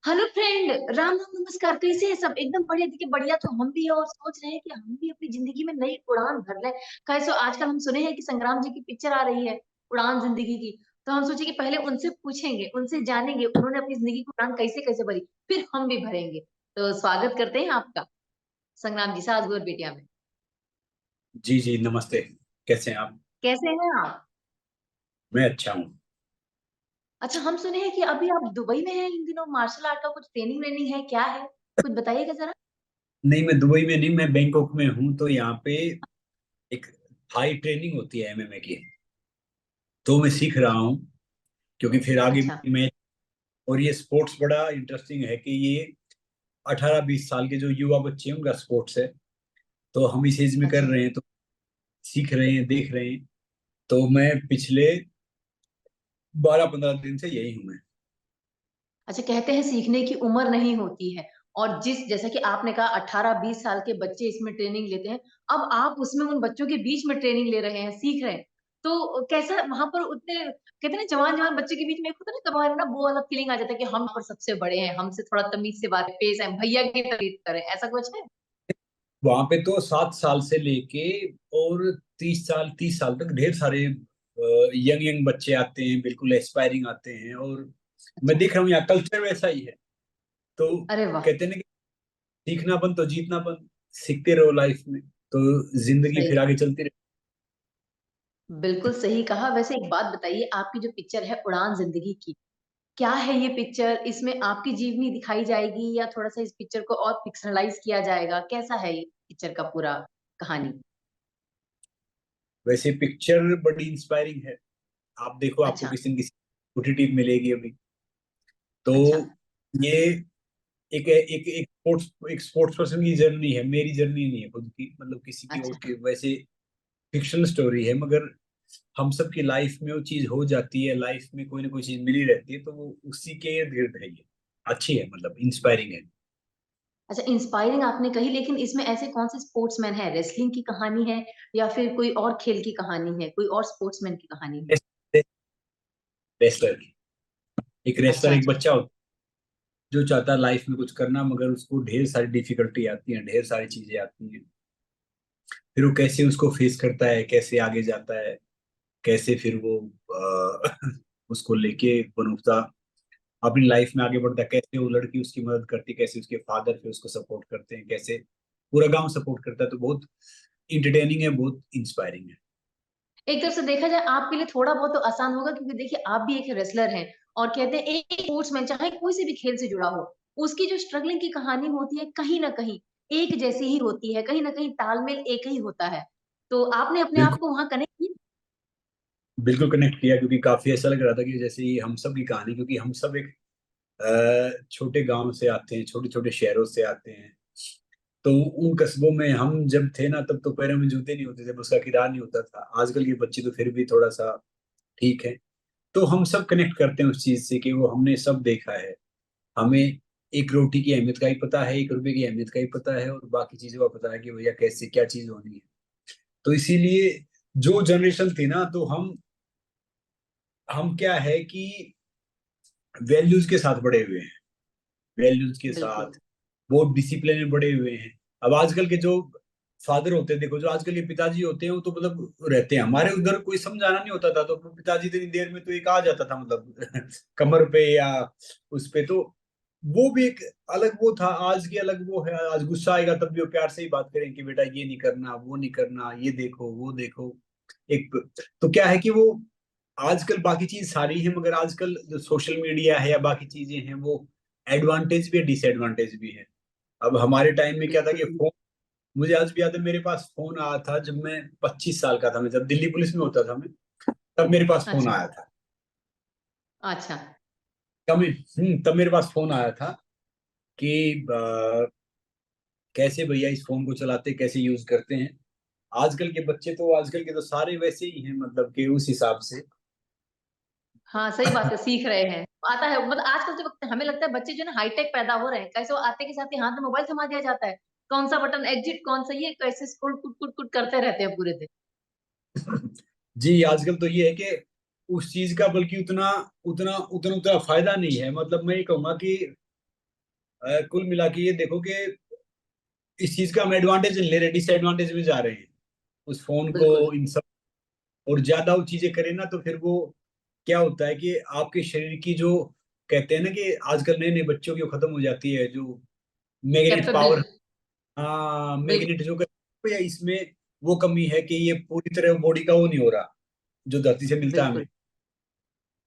Hello friend, Ram Ram नमस्कार। कैसे हैं सब? एकदम बढ़िया। देखिए बढ़िया तो हम भी है और सोच रहे हैं कि हम भी अपनी जिंदगी में नई उड़ान भर लें। कैसे आजकल हम सुने हैं कि संग्राम जी की पिक्चर आ रही है, उड़ान जिंदगी की। तो हम सोचे कि पहले उनसे पूछेंगे, उनसे जानेंगे उन्होंने अपनी जिंदगी की उड़ान कैसे कैसे भरी, फिर हम भी भरेंगे। तो स्वागत करते हैं आपका संग्राम जी, सास और बेटिया में। जी जी, नमस्ते। कैसे हैं आप? कैसे हैं आप? मैं अच्छा हूँ। अच्छा, हम सुने हैं कि अभी आप दुबई में हैं इन दिनों, मार्शल आर्ट का कुछ ट्रेनिंग वेनिंग है, क्या है? कुछ बताइएगा जरा। नहीं, मैं दुबई में नहीं, मैं बैंकॉक में हूँ। तो यहाँ पे एक हाई ट्रेनिंग होती है एमएमए की। तो मैं सीख रहा हूँ, क्योंकि फिर आगे अच्छा। मैं। और ये स्पोर्ट्स बड़ा इंटरेस्टिंग है कि ये 18-20 साल के जो युवा बच्चे हैं उनका स्पोर्ट्स है। तो हम इस एज में कर अच्छा। रहे हैं, तो सीख रहे हैं, देख रहे हैं। तो मैं पिछले 12-15 दिन से यही हूँ मैं। अच्छा, कहते हैं सीखने की उम्र नहीं होती है। और जिस जैसा कि आपने कहा 18-20 साल के बच्चे इसमें ट्रेनिंग लेते हैं। अब आप उसमें उन बच्चों के बीच में ट्रेनिंग ले रहे हैं, सीख रहे हैं। तो कैसा वहां पर उतने कहते हैं ना, जवान जवान बच्चे के बीच में एक होता है ना, कभार ना वो वाला फीलिंग आ जाता है कि हम पर सबसे बड़े हैं, हमसे थोड़ा तमीज से बात पेश है, भैया की तारीफ करें, ऐसा कुछ है? वहां पे तो 7 साल से लेके और 30 साल 30 साल तक ढेर सारे यंग यंग बच्चे आते हैं, बिल्कुल एस्पायरिंग आते हैं। और मैं अच्छा। देख रहा हूँ यहाँ कल्चर वैसा ही है। तो अरे वाह। कहते हैं ना कि सीखना बन तो जीतना बन। सीखते रहो लाइफ में, तो जिंदगी सही फिर बात। आगे चलती रहे। बिल्कुल सही कहा। वैसे एक बात बताइए, आपकी जो पिक्चर है उड़ान जिंदगी की, क्या है ये पिक्चर? इसमें आपकी जीवनी दिखाई जाएगी या थोड़ा सा इस पिक्चर को और पिक्चरलाइज किया जाएगा? कैसा है ये पिक्चर का पूरा कहानी? वैसे पिक्चर बड़ी इंस्पायरिंग है। आप देखो, आपको अच्छा। किसी न किसी ओटीटी मिलेगी अभी। तो अच्छा। ये एक स्पोर्ट्स पर्सन की जर्नी है, मेरी जर्नी नहीं है खुद की, मतलब किसी की और अच्छा। की। वैसे फिक्शनल स्टोरी है, मगर हम सब की लाइफ में वो चीज हो जाती है। लाइफ में कोई ना कोई चीज मिली रहती है, तो वो उसी के इर्द गिर्द है। ये अच्छी है, मतलब इंस्पायरिंग है। अच्छा, इंस्पायरिंग आपने कही, लेकिन इसमें ऐसे कौन से स्पोर्ट्समैन है? रेसलिंग की कहानी है या फिर कोई और खेल की कहानी है, कोई और स्पोर्ट्समैन की कहानी है? रेसलर की। एक रेसलर, अच्छा। एक अच्छा। बच्चा होता है जो चाहता है लाइफ में कुछ करना, मगर उसको ढेर सारी डिफिकल्टी आती है, ढेर सारी चीजें आती हैं। फिर वो कैसे उसको फेस करता है, कैसे आगे जाता है, कैसे फिर वो उसको लेके बनूता अपनी लाइफ में आगे बढ़ता है, कैसे वो लड़की उसकी मदद करती है, कैसे उसके फादर फिर उसको सपोर्ट करते हैं, कैसे पूरा गांव सपोर्ट करता है। तो बहुत इंटरटेनिंग है, बहुत इंस्पायरिंग है। एक तरफ से देखा जाए आपके लिए थोड़ा बहुत तो आसान होगा, क्योंकि देखिए आप भी एक रेसलर हैं। और कहते हैं एक स्पोर्ट्समैन चाहे कोई से भी खेल से जुड़ा हो, उसकी जो स्ट्रगलिंग की कहानी होती है कहीं ना कहीं एक जैसी ही होती है, कहीं ना कहीं तालमेल एक ही होता है। तो आपने अपने आप बिल्कुल। को वहां कनेक्ट किया? बिल्कुल कनेक्ट किया, क्योंकि काफी ऐसा लग रहा था कि जैसे ये हम सब की कहानी, क्योंकि हम सब एक छोटे गांव से आते हैं, छोटे छोटे शहरों से आते हैं। तो उन कस्बों में हम जब थे ना, तब तो पैरों में जूते नहीं होते थे, उसका किराया नहीं होता था। आजकल के बच्चे तो फिर भी थोड़ा सा ठीक है। तो हम सब कनेक्ट करते हैं उस चीज से कि वो हमने सब देखा है। हमें एक रोटी की अहमियत का ही पता है, 1 रुपए की अहमियत का ही पता है, और बाकी चीजों का पता है कि भैया कैसे क्या चीज होनी है। तो इसीलिए जो जनरेशन थी ना, तो हम क्या है कि वैल्यूज के साथ बड़े हुए हैं। वैल्यूज के बिल्कुल। साथ बहुत डिसिप्लिन में बड़े हुए हैं। अब आजकल के जो फादर होते हैं, देखो जो आजकल के पिताजी होते हैं, वो तो मतलब रहते हैं। हमारे उधर कोई समझाना नहीं होता था, तो पिताजी इतनी देर में तो एक आ जाता था, मतलब कमर पे या उस पे। तो वो भी एक अलग वो था। आज की अलग वो है। आज गुस्सा आएगा तब भी वो प्यार से ही बात करें कि बेटा ये नहीं करना, वो नहीं करना, ये देखो वो देखो। एक तो क्या है कि वो आजकल बाकी चीज सारी है, मगर आजकल जो सोशल मीडिया है या बाकी चीजें हैं, वो एडवांटेज भी है, डिसएडवांटेज भी है। अब हमारे टाइम में क्या था कि बिल्कुल। फोन, मुझे आज भी याद है, मेरे पास फोन आया था जब मैं 25 साल का था। मैं जब दिल्ली पुलिस में होता था मैं, तब मेरे पास फोन अच्छा। आया था। अच्छा। तब मेरे पास फोन आया था कि कैसे भैया इस फोन को चलाते, कैसे यूज करते हैं। आजकल के तो सारे वैसे ही हैं, मतलब कि उस हिसाब से। हाँ सही बात है, सीख रहे हैं। आता है मतलब आजकल जो वक्त हमें लगता है बच्चे जो है ना हाईटेक पैदा हो रहे हैं, कैसे वो आते के साथ ही हाथ में मोबाइल थमा दिया जाता है। कौन सा बटन एग्जिट, कौन सा ये, कैसे स्क्रॉल कुट कुट कुट करते रहते हैं पूरे दिन। जी, आजकल तो ये है कि उस चीज का बल्कि उतना उतना उतना उतना फायदा नहीं है। मतलब मैं ये कहूंगा कि कुल मिला के ये देखो कि इस चीज का हम एडवांटेज ले रहे हैं, डिसएडवांटेज में जा रहे हैं उस फोन को, बिल्कुल, इन सब। और ज्यादा वो चीजें करें ना तो फिर वो क्या होता है कि आपके शरीर की जो, कहते हैं ना कि आजकल नए नए बच्चों की वो खत्म हो जाती है जो मैग्नेट कैपेबल, पावर। हाँ, बिल्कुल, मैग्नेट जो या इसमें वो कमी है कि ये पूरी तरह बॉडी का वो नहीं हो रहा जो धरती से मिलता है बिल्कुल, हमें।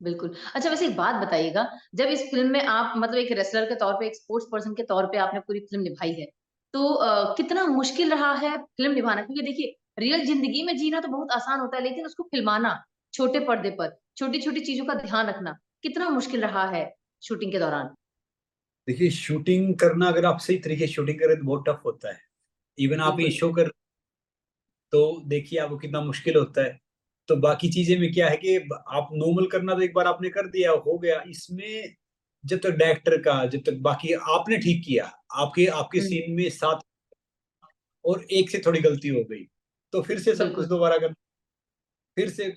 बिल्कुल। अच्छा वैसे एक बात बताइएगा, जब इस फ़िल्म में आप मतलब एक रेसलर के तौर पे, एक स्पोर्ट्स पर्सन के तौर पे आपने पूरी फ़िल्म निभाई है, तो कितना मुश्किल रहा है फ़िल्म निभाना? क्योंकि देखिए, रियल ज़िंदगी में जीना तो बहुत आसान होता है, लेकिन उसको फ़िल्माना, छोटे पर्दे पर, छोटी-छोटी चीज़ों का ध्यान रखना, कितना मुश्किल रहा है शूटिंग के दौरान? देखिए, शूटिंग करना अगर आप सही तरीके से शूटिंग करें तो बहुत टफ होता है। इवन आप ये बिल्कुल। शो कर तो देखिए आपको कितना मुश्किल होता है। तो बाकी चीजें में क्या है कि आप नॉर्मल करना तो एक बार आपने कर दिया हो गया, इसमें जब तक डायरेक्टर का, जब तक बाकी आपने ठीक किया, आपके आपके हुँ, सीन में सात और एक से थोड़ी गलती हो गई तो फिर से सब कुछ बिल्कुल। दोबारा कर, फिर से।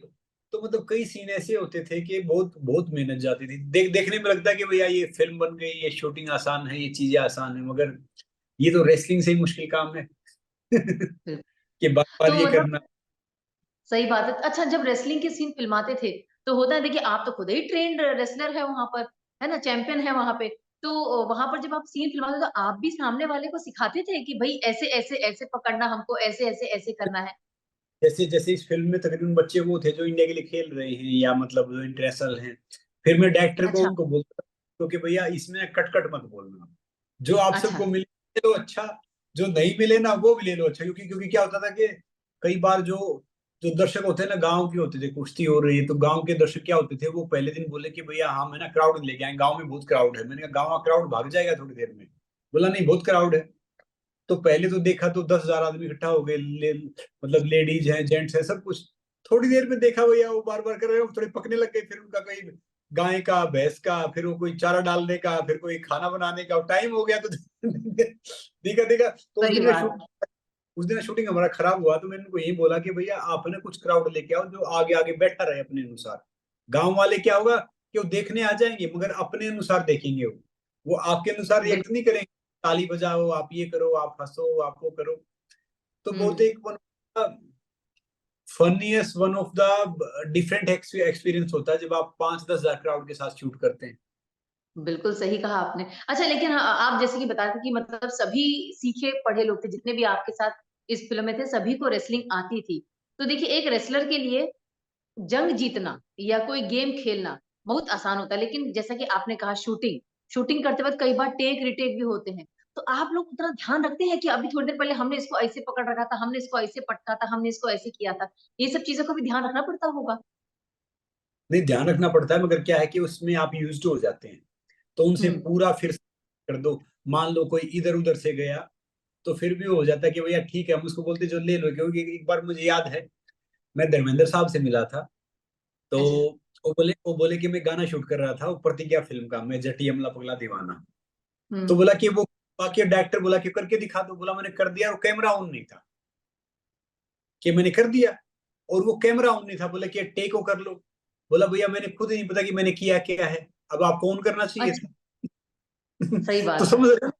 तो मतलब कई सीन ऐसे होते थे कि बहुत बहुत मेहनत जाती थी। देखने में लगता है कि भैया ये फिल्म बन गई, ये शूटिंग आसान है, ये चीजें आसान है, मगर ये तो रेसलिंग से ही मुश्किल काम है। बिल्कुल। कि बार बार तो ये मतलब करना। सही बात है। अच्छा जब रेसलिंग के सीन फ़िल्माते थे, तो होता है देखिए आप तो खुद ही ट्रेन्ड रेसलर हैं वहाँ पर, है ना? चैंपियन हैं वहाँ पे। तो वहाँ पर जब आप सीन फ़िल्माते तो आप भी सामने वाले को सिखाते थे कि भई ऐसे, ऐसे, ऐसे पकड़ना हमको, ऐसे, ऐसे, ऐसे करना है? जैसे जैसे इस फिल्म में तकरीबन बच्चे वो थे जो इंडिया के लिए खेल रहे हैं या मतलब जो इंटरनेशनल हैं, फिर मैं डायरेक्टर को अच्छा, उनको बोलता तो कि भैया इसमें कट कट मत बोलना, जो आप अच्छा, सबको मिले ले लो अच्छा, जो नहीं मिले ना वो भी ले लो अच्छा। क्योंकि क्योंकि क्या होता था कि कई बार जो जो दर्शक होते हैं ना गांव के होते थे, कुश्ती हो रही है तो गांव के दर्शक क्या होते थे, वो पहले दिन बोले कि भैया हम है ना क्राउड लेके आए, गांव में बहुत क्राउड है। मैंने कहा गांव का क्राउड भाग जाएगा थोड़ी देर में। बोला नहीं, बहुत क्राउड है। तो पहले तो देखा तो 10,000 आदमी इकट्ठा हो गए, मतलब लेडीज हैं, जेंट्स हैं, सब कुछ। थोड़ी देर में देखा भैया वो बार बार कर रहे हो, थोड़े पकने लग गए। फिर उनका कोई गाय का, भैंस का, फिर वो कोई चारा डालने का, फिर कोई खाना बनाने का टाइम हो गया तो देखा देखा तो सही बात। उस दिन शूटिंग हमारा खराब हुआ। तो मैंने उनको यही बोला कि भैया आप ना कुछ क्राउड लेके आओ जो आगे आगे बैठा रहे अपने अनुसार। गांव वाले क्या होगा कि वो देखने आ जाएंगे मगर अपने अनुसार देखेंगे, वो आपके अनुसार बिल रिएक्ट नहीं करेंगे। ताली बजाओ, आप ये करो, आप हंसो, आप वो करो। तो बहुत हुँ। एक funniest, one of the different experience होता है जब आप 5-10 हजार क्राउड के साथ शूट करते हैं। बिल्कुल सही कहा आपने। अच्छा लेकिन आप जैसे कि बता रहे थे कि मतलब सभी सीखे पढ़े लोग थे, जितने भी आपके साथ इस फ़िल्म में थे, सभी को रेसलिंग आती थी। तो देखिए एक रेसलर के लिए जंग जीतना या कोई गेम खेलना बहुत आसान होता है, लेकिन जैसा कि आपने कहा शूटिंग, शूटिंग करते वक़्त कई बार टेक-रिटेक भी होते हैं। तो आप लोग उतना ध्यान रखते हैं कि अभी थोड़ी देर पहले हमने इसको ऐसे पकड़ रखा था, हमने इसको ऐसे पटका था, हमने इसको ऐसे किया था। ये सब चीज़ों का भी ध्यान रखना पड़ता होगा? नहीं, ध्यान रखना पड़ता है मगर क्या है कि उसमें आप यूज्ड हो जाते हैं तो उनसे हुँ। पूरा फिर से कर दो। मान लो कोई इधर उधर से गया तो फिर भी हो जाता है कि भैया ठीक है, हम उसको बोलते जो ले लो। क्योंकि एक बार मुझे याद है, मैं धर्मेंद्र साहब से मिला था। तो अच्छा। वो बोले कि मैं गाना शूट कर रहा था, वो प्रतिज्ञा फिल्म का, मैं जटी अमला पगला दीवाना। हुँ। तो बोला कि वो, बाकी डायरेक्टर बोला कि करके दिखा दो। बोला मैंने कर दिया और कैमरा ऑन नहीं था, कि मैंने कर दिया और वो कैमरा ऑन नहीं था। बोला कि टेक ओ कर लो। बोला भैया मैंने खुद ही नहीं पता कि मैंने किया क्या है, अब आपको ऑन करना चाहिए अच्छा, था। सही तो बात है। समझ रहे हो?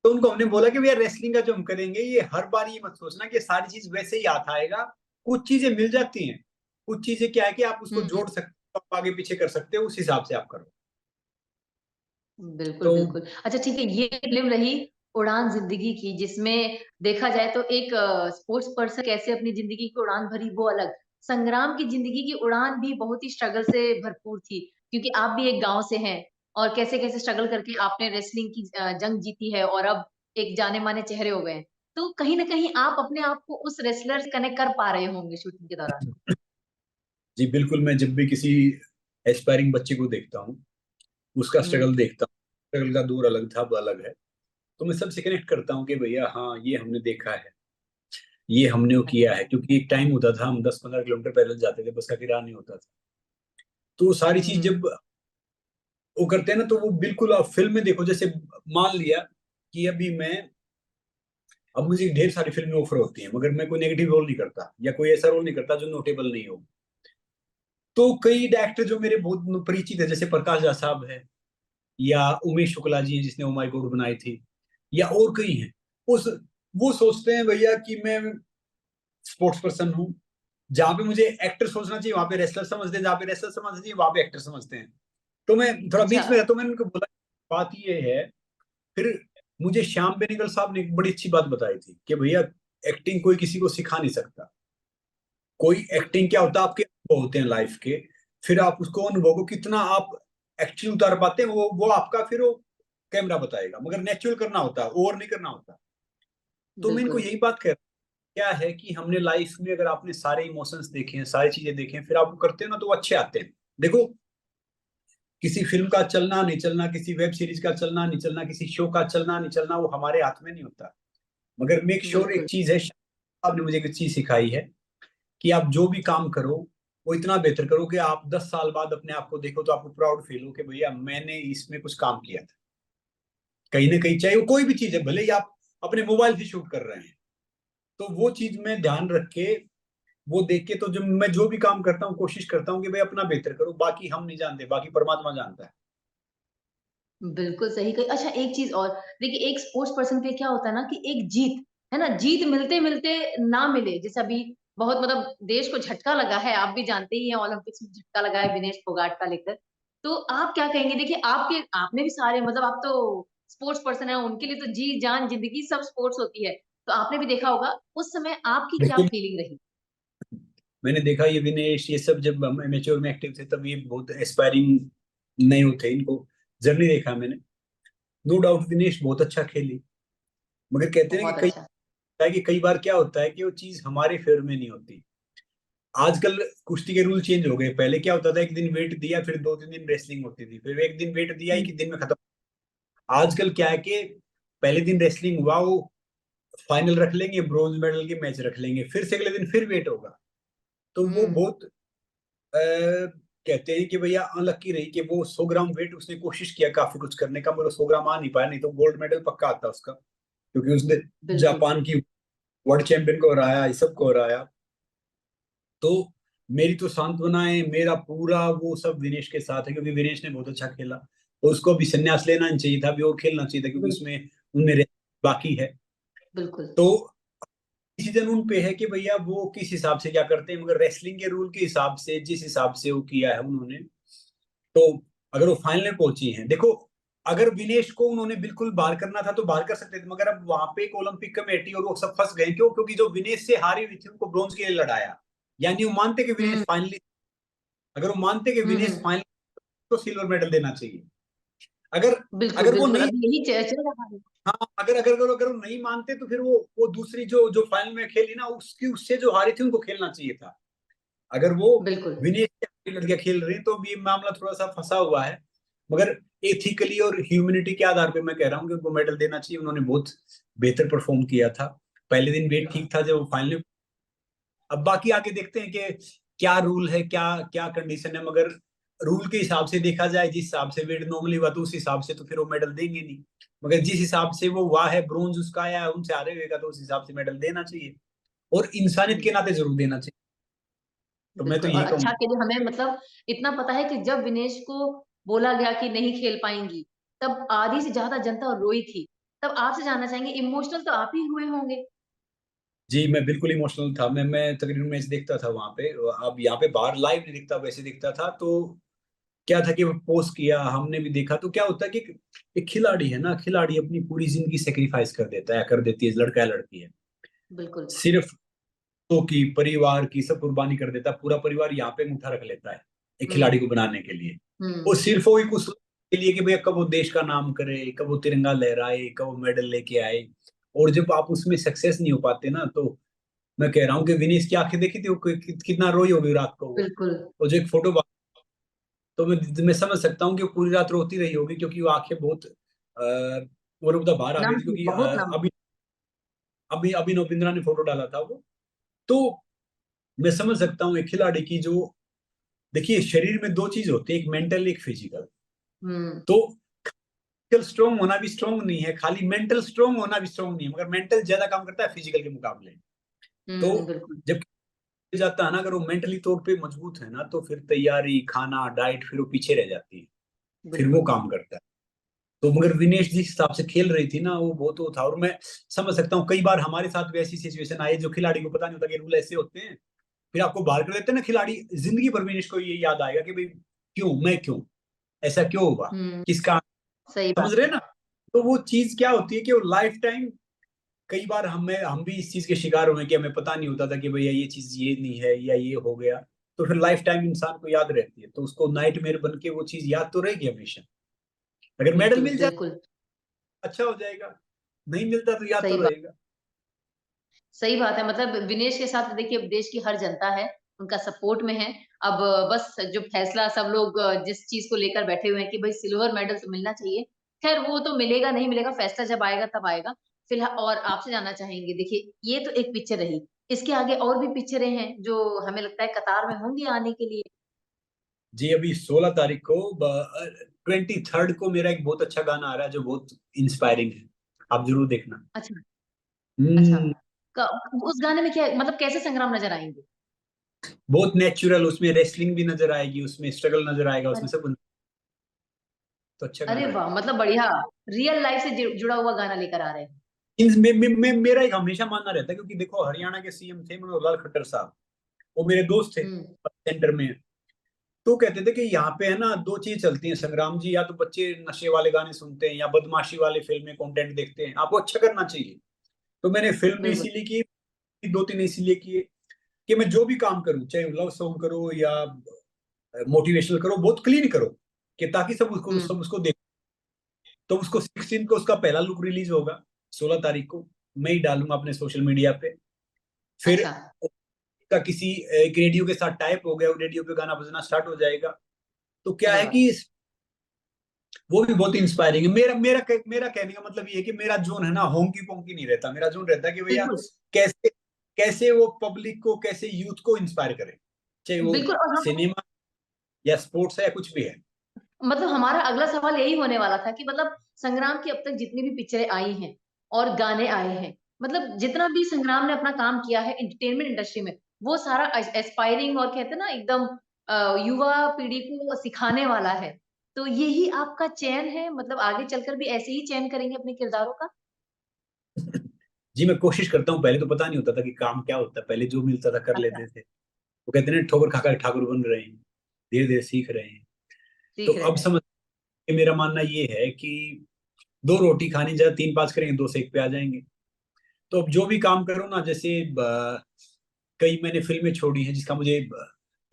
तो उनको हमने बोला कि भैया रेसलिंग का जो हम करेंगे ये हर बार ये मत सोचना कि सारी चीज वैसे ही हाथ आएगा। कुछ चीजें मिल जाती हैं, कुछ चीजें क्या है कि आप उसको हुँ। जोड़ सकते हो, आप आगे पीछे कर सकते हो, उस हिसाब से आप करो। बिल्कुल, तो बिल्कुल। अच्छा ठीक है, ये फ़िल्म रही उड़ान ज़िंदगी की, जिसमें देखा जाए तो एक स्पोर्ट्स पर्सन कैसे अपनी ज़िंदगी की उड़ान भरी, वो अलग। संग्राम की ज़िंदगी की उड़ान भी बहुत ही स्ट्रगल से भरपूर थी, क्योंकि आप भी एक गाँव से हैं और कैसे-कैसे स्ट्रगल करके आपने रेसलिंग की जंग जीती है और अब एक जाने-माने चेहरे हो गए हैं। तो कहीं न कहीं आप अपने आप को उस रेसलर से कनेक्ट कर पा रहे होंगे शूटिंग के दौरान। जी बिल्कुल, मैं जब भी किसी एस्पायरिंग बच्चे को देखता हूँ, उसका हुँ, स्ट्रगल देखता हूँ, स्ट्रगल का दौर अलग था, अब अलग है। तो मैं सबसे कनेक्ट करता हूँ कि भैया हाँ ये हमने देखा है, ये हमने वो किया है। क्योंकि एक टाइम होता था हम 10-15 किलोमीटर पैदल जाते थे, बस का किराया नहीं होता था। तो वो सारी चीज हुँ, जब वो करते हैं ना तो वो बिल्कुल, आप फिल्म में देखो, जैसे मान लिया कि अभी मैं, अब मुझे ढेर सारी फिल्में ऑफर होती हैं मगर मैं कोई नेगेटिव रोल नहीं करता या कोई ऐसा रोल नहीं करता जो नोटेबल नहीं हो। तो कई डायरेक्टर जो मेरे बहुत परिचित है, जैसे प्रकाश झा साहब है, या उमेश शुक्ला जी हैं जिसने ओ माय गॉड बनाई थी, या और कई हैं। उस वो सोचते हैं भैया कि मैं स्पोर्ट्स पर्सन हूँ, जहां पे मुझे एक्टर सोचना चाहिए वहां पे रेसलर समझते हैं, जहां पे रेसलर समझना चाहिए वहां पे एक्टर समझते हैं। तो मैं थोड़ा अच्छा। बीच में रहता हूँ। मैंने उनको बोला बात ये है। फिर मुझे श्याम बेनेगल साहब ने एक बड़ी अच्छी बात बताई थी कि भैया एक्टिंग कोई किसी को सिखा नहीं सकता। कोई एक्टिंग क्या होता है, आपके अनुभव होते हैं लाइफ के, फिर आप उसको अनुभव को कितना आप एक्चुअली उतार पाते हैं वो आपका फिर वो कैमरा बताएगा, मगर नेचुरल करना होता है, ओवर नहीं करना होता। तो मैं इनको बिल्कुल। यही बात कह, क्या है कि हमने लाइफ में अगर आपने सारे इमोशंस देखे हैं, सारी चीजें देखे हैं, फिर आप वो करते हो ना तो वो अच्छे आते हैं। देखो, किसी फिल्म का चलना नहीं चलना, किसी वेब सीरीज का चलना नहीं चलना, किसी शो का चलना नहीं चलना, वो हमारे हाथ में नहीं होता। मगर मेक श्योर एक बिल्कुल। चीज है, आपने मुझे एक चीज सिखाई है कि आप जो भी काम करो वो इतना बेहतर करो कि आप 10 साल बाद अपने आप को देखो तो आपको प्राउड फील हो कि भैया मैंने इसमें कुछ काम किया था कहीं ना कहीं, चाहे वो कोई भी चीज है, भले ही आप अपने मोबाइल से शूट कर रहे हैं। तो वो चीज में ध्यान रख के, वो देख के, तो जब मैं जो भी काम करता हूँ कोशिश करता हूँ कि भाई अपना बेहतर करो, बाकी हम नहीं जानते, बाकी परमात्मा जानता है। बिल्कुल सही कही। अच्छा, एक चीज़ और, देखिए एक स्पोर्ट्स पर्सन पे क्या होता है ना कि एक जीत, है ना? जीत मिलते-मिलते ना मिले, जैसे अभी बहुत मतलब देश को झटका लगा है, आप भी जानते ही हैं ओलंपिक्स में झटका लगा है विनेश फोगाट का लेकर। तो आप क्या कहेंगे? देखिए आपके आपने भी सारे मतलब आप तो स्पोर्ट्स पर्सन हैं, उनके लिए तो जी-जान, ज़िंदगी सब स्पोर्ट्स होती है। तो आपने भी देखा होगा, उस समय आपकी क्या बिल्कुल। फीलिंग रही? मैंने देखा ये विनेश ये सब जब हम एमेच्योर में एक्टिव थे तब ये बहुत एस्पायरिंग नहीं होते, इनको जर्नी देखा मैंने। नो डाउट विनेश बहुत अच्छा खेली, मगर कहते हैं कि बहुत अच्छा। कई बार क्या होता है कि वो चीज हमारे फेवर में नहीं होती। आजकल कुश्ती के रूल चेंज हो गए। पहले क्या होता था, एक दिन वेट दिया फिर 2-3 दिन रेसलिंग होती थी, फिर एक दिन वेट दिया हुँ, एक ही दिन में खत्म। आजकल क्या है कि पहले दिन रेसलिंग हुआ, वो फाइनल रख लेंगे, ब्रॉन्ज मेडल के मैच रख लेंगे, फिर से अगले दिन फिर वेट होगा। तो वो हुँ, बहुत कहते हैं कि भैया अनलक्की रही कि वो 100 ग्राम वेट उसने कोशिश किया काफी कुछ करने का, मगर 100 ग्राम आ नहीं पाया, नहीं तो गोल्ड मेडल पक्का आता उसका, क्योंकि उसने बिल्कुल। जापान की वर्ल्ड चैंपियन को हराया, इस सब को हराया। तो मेरी तो सांत्वना है, मेरा पूरा वो सब विनेश के साथ है, क्योंकि विनेश ने बहुत अच्छा खेला। तो उसको अभी संन्यास लेना नहीं चाहिए था, अभी और खेलना चाहिए था, क्योंकि बिल उसमें उनमें बाकी है। बिल्कुल। तो डिसीजन उन पे है कि भैया वो किस हिसाब से क्या करते हैं, मगर रेसलिंग के रूल के हिसाब से जिस हिसाब से वो किया है उन्होंने, तो अगर वो फाइनल में पहुंची हैं, देखो, अगर विनेश को उन्होंने बिल्कुल बाहर करना था तो बाहर कर सकते थे, मगर अब वहां पे एक ओलंपिक कमेटी और वो सब फंस गए। क्यों? क्योंकि जो विनेश से हारी हुई थी उनको ब्रॉन्ज के लिए लड़ाया, यानी वो मानते कि विनेश हुँ, फाइनली, अगर वो मानते कि हुँ, विनेश हुँ। फाइनल तो सिल्वर मेडल देना चाहिए। अगर बिल्कुल, अगर वो बिल्कुल, नहीं, अभी यही च चल रहा है। हाँ, अगर वो नहीं मानते तो फिर वो दूसरी जो जो फाइनल में खेली ना, उसकी उससे जो हारी थी उनको खेलना चाहिए था। अगर वो बिल्कुल, विनेश से लड़कियां खेल रही हैं तो भी ये मामला थोड़ा सा फंसा हुआ है। मगर एथिकली और ह्यूमैनिटी के आधार पे मैं कह रहा हूँ कि उनको मेडल देना चाहिए। उन्होंने बहुत बेहतर परफॉर्म किया था। पहले दिन वेट ठीक था, जब वो फाइनल, अब बाकी आगे देखते हैं कि क्या रूल है, क्या क्या कंडीशन है। मगर रूल के हिसाब से देखा जाए, जिस हिसाब से वेट नॉर्मली हुआ तो उस हिसाब से तो फिर वो मेडल देंगे नहीं। मगर जिस हिसाब से वो हुआ है, ब्रोंज उसका आया है, उनसे हारे हुए का, तो उस हिसाब से मेडल देना चाहिए, और इंसानियत के हुँ, नाते जरूर देना चाहिए। तो मैं तो बिल्कुल। और यही अच्छा कहूंगा। के लिए हमें मतलब इतना पता है कि जब विनेश को बोला गया कि नहीं खेल पाएँगी, तब आधी से ज़्यादा जनता रोई थी। तब आपसे जानना चाहेंगे, इमोशनल तो आप ही हुए होंगे? जी, मैं बिल्कुल इमोशनल था। मैं तकरीबन मैच देखता था वहां पे। अब यहाँ पे बाहर लाइव नहीं दिखता, वैसे दिखता था। तो क्या था कि वो पोस्ट किया, हमने भी देखा। तो क्या होता है कि एक खिलाड़ी है ना, खिलाड़ी अपनी पूरी जिंदगी सेक्रीफाइस कर देता है, कर देती है, लड़का है लड़की है, बिल्कुल। सिर्फ तो की परिवार की सब कुर्बानी कर देता है। पूरा परिवार यहाँ पे मुठा रख लेता है एक खिलाड़ी हुँ, को बनाने के लिए। हुँ, वो सिर्फ वो एक उस के लिए कि भैया कब वो देश का नाम करे, कब वो तिरंगा लहराए, कब वो मेडल लेके आए। और जब आप उसमें सक्सेस नहीं हो पाते ना, तो मैं कह रहा हूँ कि विनीश की आंखें देखी थी वो कितना रोई होगी रात को वो। बिल्कुल। और जो एक फोटो, तो मैं समझ सकता हूँ कि वो पूरी रात रोती रही होगी, क्योंकि वो आंखें बहुत और वो बाहर आ गई नम थी, थी, क्योंकि बहुत नम अभी थी। अभी अभिनव बिंद्रा ने फोटो डाला था वो। तो मैं समझ सकता हूँ एक खिलाड़ी की जो, देखिए शरीर में दो चीज होती है, एक मेंटल एक फिजिकल। हुँ, तो फिजिकल स्ट्रोंग होना भी स्ट्रोंग नहीं है, खाली मेंटल स्ट्रोंग होना भी स्ट्रोंग नहीं है, मगर मेंटल ज्यादा काम करता है फिजिकल के मुकाबले। तो हुँ, बिल्कुल, जब जाता है ना, अगर वो मेंटली तौर पे मजबूत है ना, तो फिर तैयारी, खाना, डाइट, फिर वो पीछे रह जाती है, फिर वो बिल्कुल। काम करता है। तो मगर विनेश जिस हिसाब से खेल रही थी ना, वो बहुत वो था। और मैं समझ सकता हूँ, कई बार हमारे साथ भी ऐसी सिचुएशन आई जो खिलाड़ी को पता नहीं होता कि रूल ऐसे होते हैं, फिर आपको बाहर कर देते हैं ना खिलाड़ी, जिंदगी भर विनेश को ये याद आएगा कि भाई क्यों, मैं क्यों, ऐसा क्यों हुआ, हुँ, किसका। सही बात समझ रहे है। हैं ना। तो वो चीज क्या होती है कि वो लाइफ टाइम, कई बार हम भी इस चीज के शिकार हुए कि हमें पता नहीं होता था कि भैया ये चीज ये नहीं है या ये हो गया। तो फिर लाइफ टाइम इंसान को याद रहती है, तो उसको नाइटमेयर बन के वो चीज याद तो रहेगी हमेशा। अगर मेडल बिल्कुल, मिल जाए बिल्कुल, अच्छा हो जाएगा, नहीं मिलता तो याद तो सही बात। रहेगा। सही बात है, मतलब विनेश के साथ देखिए देश की हर जनता है, उनका सपोर्ट में है। अब बस जो फैसला सब लोग जिस चीज़ को लेकर बैठे हुए हैं कि भई सिल्वर मेडल तो मिलना चाहिए। ख़ैर वो तो मिलेगा, नहीं मिलेगा, फैसला जब आएगा तब आएगा। और आपसे जानना चाहेंगे, देखिए ये तो एक पिक्चर रही, इसके आगे और भी पिक्चरें हैं जो हमें लगता है कतार में होंगी आने के लिए। जी, अभी 16 तारीख को 23rd को मेरा एक बहुत अच्छा गाना आ रहा है जो बहुत इंस्पायरिंग है, आप जरूर देखना। अच्छा, अच्छा। हम्म। क उस गाने में क्या मतलब कैसे संग्राम नज़र आएँगे? बहुत नेचुरल, उसमें रेसलिंग भी नजर आएगी, उसमें स्ट्रगल नजर आएगा, उसमें सब। तो अच्छा अरे गाना है। वाह! मतलब बढ़िया, रियल लाइफ़ से जुड़ा हुआ गाना लेकर आ रहे हैं। मेरा एक हमेशा मानना रहता है, क्योंकि देखो हरियाणा के सीएम थे मनोहर लाल खट्टर साहब, वो मेरे दोस्त थे हुँ, सेंटर में। तो कहते थे कि यहाँ पे है ना दो चीज चलती है संग्राम जी, या तो बच्चे नशे वाले गाने सुनते हैं या बदमाशी वाले फिल्में कंटेंट देखते हैं, आपको अच्छा करना चाहिए। तो मैंने फिल्म भी बिल्कुल। इसीलिए की, दो तीन इसीलिए किए कि मैं जो भी काम करूं, चाहे लव सॉन्ग करो या मोटिवेशनल करो, बहुत क्लीन करो, कि ताकि हुँ, सब उसको देख। तो उसको 16 को उसका पहला लुक रिलीज होगा, 16 तारीख को। मैं ही डालूंगा अपने सोशल मीडिया पे। फिर अच्छा, का किसी एक रेडियो के साथ टाइप हो गया, वो रेडियो पे गाना बजना स्टार्ट हो जाएगा। तो क्या अरे है वाह! कि वो भी बहुत इंस्पायरिंग है। मेरा कहने का मतलब ये है कि मेरा जोन है ना होंकी पोंकी नहीं रहता, मेरा जोन रहता है कि भैया बिल्कुल, कैसे कैसे वो पब्लिक को, कैसे यूथ को इंस्पायर करे, चाहे वो बिल्कुल और हम सिनेमा या स्पोर्ट्स है या कुछ भी है। मतलब हमारा अगला सवाल यही होने वाला था कि मतलब संग्राम की अब तक जितनी भी पिक्चरें आई हैं और गाने आए हैं, मतलब जितना भी संग्राम ने अपना काम किया है एंटरटेनमेंट इंडस्ट्री में, वो सारा एस्पायरिंग और कहते हैं ना एकदम युवा पीढ़ी को सिखाने वाला है। तो यही आपका चयन है मतलब आगे चलकर भी ऐसे ही चयन करेंगे अपने किरदारों का? जी, मैं कोशिश करता हूँ। पहले तो पता नहीं होता था कि काम क्या होता है, पहले जो मिलता था कर अच्छा, लेते थे। वो कहते हैं ना ठोकर खाकर ठाकुर बन रहे हैं, धीरे धीरे सीख रहे हैं। तो सीख रहे अब हैं। समझ, मेरा मानना ये है कि दो रोटी खानी ज्यादा तीन पांच करेंगे, दो सेक पे आ जाएंगे। तो अब जो भी काम करो ना, जैसे कई मैंने फिल्में छोड़ी हैं जिसका मुझे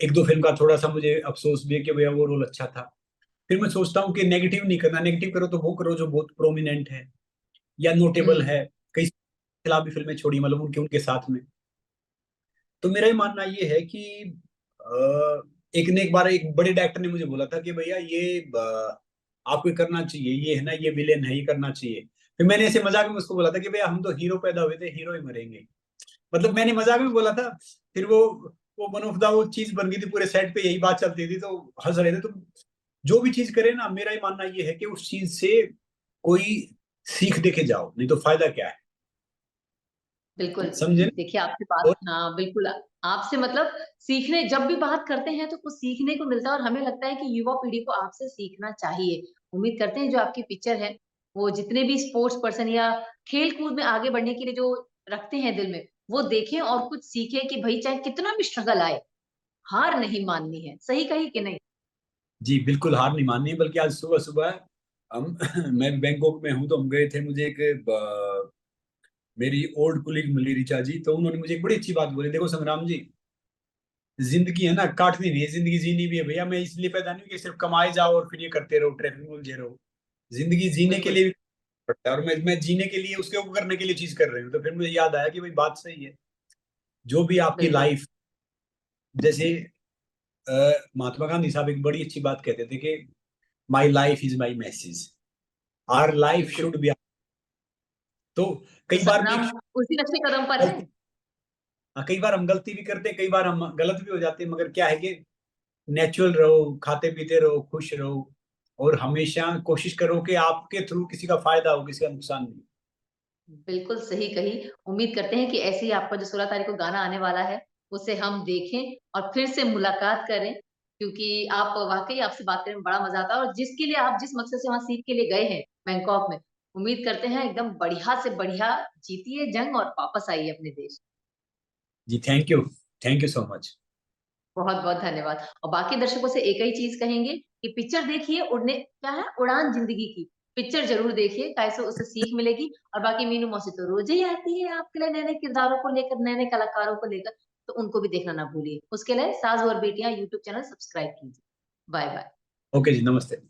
एक दो फिल्म का थोड़ा सा मुझे अफसोस भी है कि भैया वो रोल अच्छा था। फिर मैं सोचता हूँ कि नेगेटिव नहीं करना, नेगेटिव करो तो वो करो जो बहुत प्रोमिनेंट है या नोटेबल हुँ, है। कई खिलाफ भी फिल्में छोड़ी, मतलब उनके उनके साथ में। तो मेरा ये मानना ये है कि एक ने एक बार एक बड़े डायरेक्टर ने मुझे बोला था कि भैया ये आपको ये करना चाहिए, ये है ना, ये विलेन है, ये करना चाहिए। फिर मैंने ऐसे मजाक में उसको बोला था कि भैया हम तो हीरो पैदा हुए थे, हीरो ही मरेंगे। मतलब मैंने मजाक में बोला था। फिर वो वन ऑफ द वो चीज बन गई थी, पूरे सेट पे यही बात चलती थी, तो हंस रहे थे। तो जो भी चीज करे ना, मेरा ये मानना ये है कि उस चीज से कोई सीख देके जाओ, नहीं तो फायदा क्या है। बिल्कुल। समझे ना? देखिए आपसे बात और हाँ, बिल्कुल आपसे मतलब सीखने जब भी बात करते हैं तो कुछ सीखने को मिलता है और हमें लगता है कि युवा पीढ़ी को आपसे सीखना चाहिए। उम्मीद करते हैं जो आपकी पिक्चर है, वो जितने भी स्पोर्ट्स पर्सन या खेल-कूद में आगे बढ़ने के लिए जो रखते हैं दिल में, वो देखें और कुछ सीखें कि भई चाहे कितना भी स्ट्रगल आए, हार नहीं माननी है। सही कही कि नहीं? जी, बिल्कुल हार नहीं माननी है। बल्कि आज सुबह सुबह हम मैं बैंकॉक में हूँ, तो हम गए थे। मुझे एक मेरी ओल्ड कुलीग मिली, ऋचा जी। तो उन्होंने मुझे एक बड़ी अच्छी बात बोली, देखो संग्राम जी, जिंदगी है ना काटनी नहीं है, जिंदगी जीनी भी है भैया। मैं इसलिए पैदा नहीं हुई कि सिर्फ कमाए जाओ और फिर ये करते रहो, ट्रैफिक में उलझे रहो। जिंदगी जीने के बिल्कुल, लिए भी पड़ता है, और मैं जीने के लिए उसके ऊपर करने के लिए चीज कर रही हूँ। तो फिर मुझे याद आया कि भाई बात सही है। जो भी आपकी बिल्कुल। लाइफ, जैसे महात्मा गांधी साहब एक बड़ी अच्छी बात कहते थे कि my life is my message, our life बिल्कुल। Should be. तो तो कई बार संग्राम उसी नक्शे कदम पर है। गलती कई बार हम गलती भी करते हैं, कई बार हम गलत भी हो जाते हैं। मगर क्या है कि नेचुरल रहो, खाते पीते रहो, खुश रहो, और हमेशा कोशिश करो कि आपके थ्रू किसी का फायदा हो, किसी का नुकसान नहीं। बिल्कुल सही कही। उम्मीद करते हैं कि ऐसे ही आपका जो 16 तारीख को गाना आने वाला है, उसे हम देखें और फिर से मुलाकात करें, क्योंकि आप वाक़ई आपसे बात करने में बड़ा मज़ा आता है और जिसके लिए आप जिस मकसद से वहाँ सीख के लिए गए हैं, बैंकॉक में। उम्मीद करते हैं एकदम बढ़िया से बढ़िया जीतिए जंग और वापस आइए अपने देश। जी, थैंक यू सो मच। बहुत-बहुत धन्यवाद। और बाकी दर्शकों से एक ही चीज़ कहेंगे कि पिक्चर देखिए उड़ने क्या है उड़ान ज़िंदगी की। पिक्चर ज़रूर देखिए, कैसे उससे सीख मिलेगी और बाकी मीनू मौसी तो रोज़ ही आती है आपके लिए नए-नए किरदारों को लेकर, नए-नए कलाकारों को लेकर, तो उनको भी देखना ना भूलिए। उसके लिए सास और बेटियाँ यूट्यूब चैनल सब्सक्राइब कीजिए। बाय-बाय। ओके जी, नमस्ते।